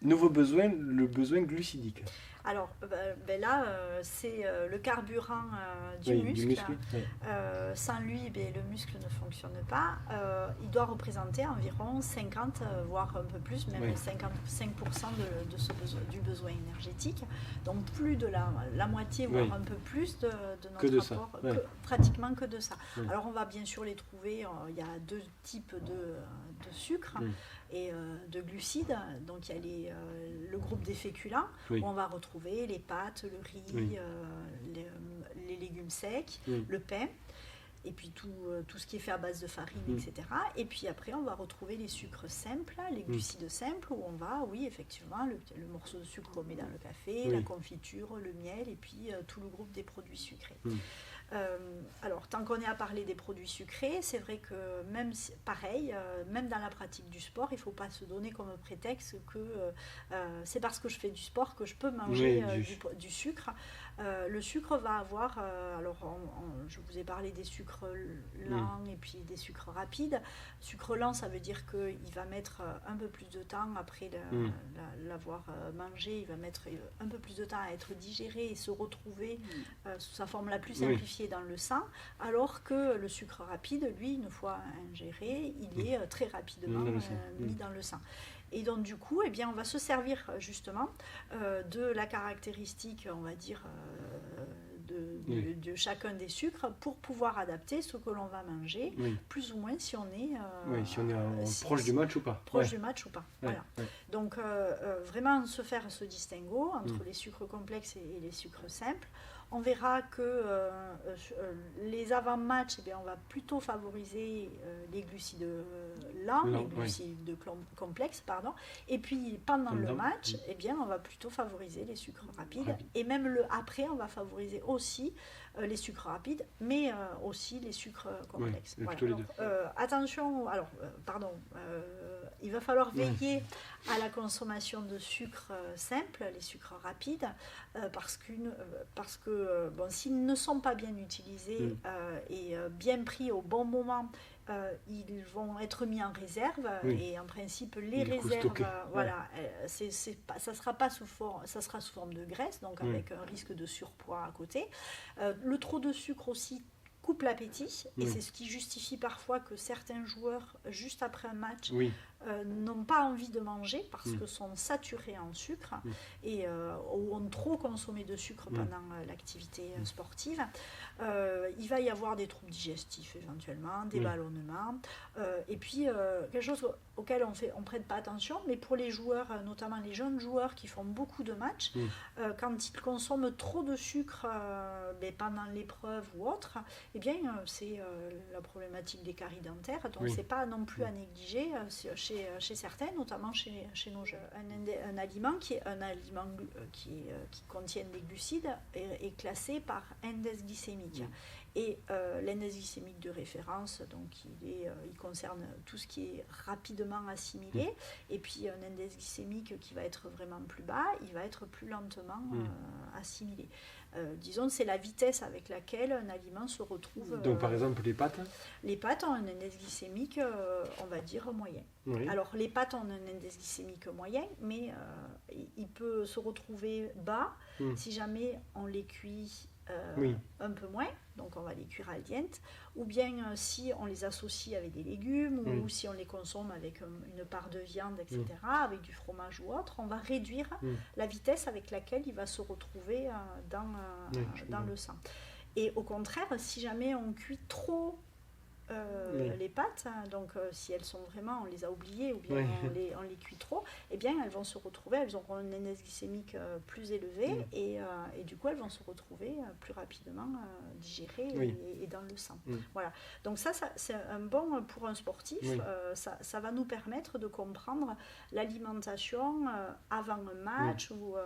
nouveau besoin, le besoin glucidique. Alors là, c'est le carburant du Oui, muscle. du muscle. Oui. Sans lui, le muscle ne fonctionne pas. Il doit représenter environ 50, voire un peu plus, même Oui. 55% du besoin énergétique. Donc plus de la moitié, voire Oui. un peu plus de Que notre de ça. apport, Ouais. pratiquement que de ça. Oui. Alors on va bien sûr les trouver, il y a deux types de sucre et de glucides. Donc il y a le groupe des féculents, Oui. où on va retrouver les pâtes, le riz, Oui. les légumes secs, Oui. le pain, et puis tout ce qui est fait à base de farine, etc. Et puis après, on va retrouver les sucres simples, les glucides simples, où on va, oui, effectivement, le morceau de sucre qu'on met dans le café, la confiture, le miel, et puis tout le groupe des produits sucrés. Alors, tant qu'on est à parler des produits sucrés, c'est vrai que même même dans la pratique du sport, il ne faut pas se donner comme prétexte que c'est parce que je fais du sport que je peux manger du sucre. Le sucre va avoir, je vous ai parlé des sucres lents et puis des sucres rapides. Sucre lent, ça veut dire qu'il va mettre un peu plus de temps après l'avoir mangé, il va mettre un peu plus de temps à être digéré et se retrouver sous sa forme la plus simplifiée dans le sang, alors que le sucre rapide, lui, une fois ingéré, il est très rapidement mis dans le sang. Et donc du coup, on va se servir justement de la caractéristique, on va dire, de chacun des sucres pour pouvoir adapter ce que l'on va manger, plus ou moins si on est, proche du match ou pas. Proche du match ou pas. Voilà. Donc vraiment se faire ce distinguo entre les sucres complexes et les sucres simples. On verra que les avant-matchs, on va plutôt favoriser les glucides lents, les glucides complexes, pardon. Et puis pendant le match, on va plutôt favoriser les sucres rapides. Et même après, on va favoriser aussi les sucres rapides, mais aussi les sucres complexes. Attention, il va falloir veiller à la consommation de sucres simples, les sucres rapides, parce que s'ils ne sont pas bien utilisés et bien pris au bon moment, ils vont être mis en réserve et en principe les réserves, ça sera sous forme de graisse, donc avec un risque de surpoids à côté. Le trop de sucre aussi coupe l'appétit et c'est ce qui justifie parfois que certains joueurs, juste après un match, n'ont pas envie de manger parce que sont saturés en sucre et ou ont trop consommé de sucre pendant l'activité sportive. Il va y avoir des troubles digestifs éventuellement, des ballonnements et puis quelque chose auquel on prête pas attention, mais pour les joueurs, notamment les jeunes joueurs qui font beaucoup de matchs, quand ils consomment trop de sucre pendant l'épreuve ou autre, c'est la problématique des caries dentaires, donc c'est pas non plus à négliger chez certains, notamment chez nos jeunes. Un aliment qui contient des glucides est classé par index glycémique. Et l'index glycémique de référence, donc il concerne tout ce qui est rapidement assimilé, et puis un index glycémique qui va être vraiment plus bas, il va être plus lentement assimilé. Disons, c'est la vitesse avec laquelle un aliment se retrouve. Donc par exemple les pâtes. Les pâtes ont un index glycémique, on va dire, moyen. Alors les pâtes ont un index glycémique moyen, mais il peut se retrouver bas si jamais on les cuit un peu moins, donc on va les cuire al dente, ou bien si on les associe avec des légumes, ou si on les consomme avec une part de viande, etc., avec du fromage ou autre, on va réduire la vitesse avec laquelle il va se retrouver dans le sang. Et au contraire, si jamais on cuit trop les pâtes, donc si elles sont vraiment, on les a oubliées ou bien on les cuit trop, elles vont se retrouver, elles auront un index glycémique plus élevé et du coup elles vont se retrouver plus rapidement digérées et dans le sang. Voilà. Donc ça c'est un bon pour un sportif, ça va nous permettre de comprendre l'alimentation avant un match ou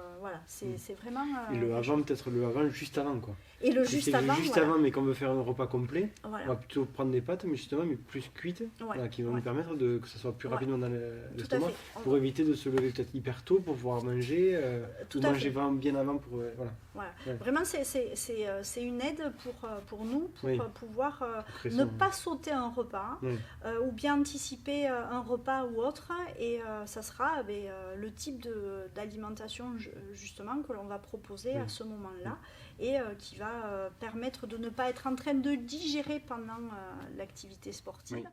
c'est vraiment et le avant, peut-être le avant juste avant quoi. Et le juste avant, avant, mais qu'on veut faire un repas complet, on va plutôt prendre des pâtes, mais justement, mais plus cuites, qui vont nous permettre que ça soit plus rapidement dans l'estomac, pour éviter de se lever peut-être hyper tôt pour pouvoir manger, ou manger bien avant pour... Voilà. Vraiment, c'est une aide pour nous, pour pouvoir ne pas sauter un repas, ou bien anticiper un repas ou autre, et ça sera le type d'alimentation justement que l'on va proposer à ce moment-là, et qui va permettre de ne pas être en train de digérer pendant l'activité sportive.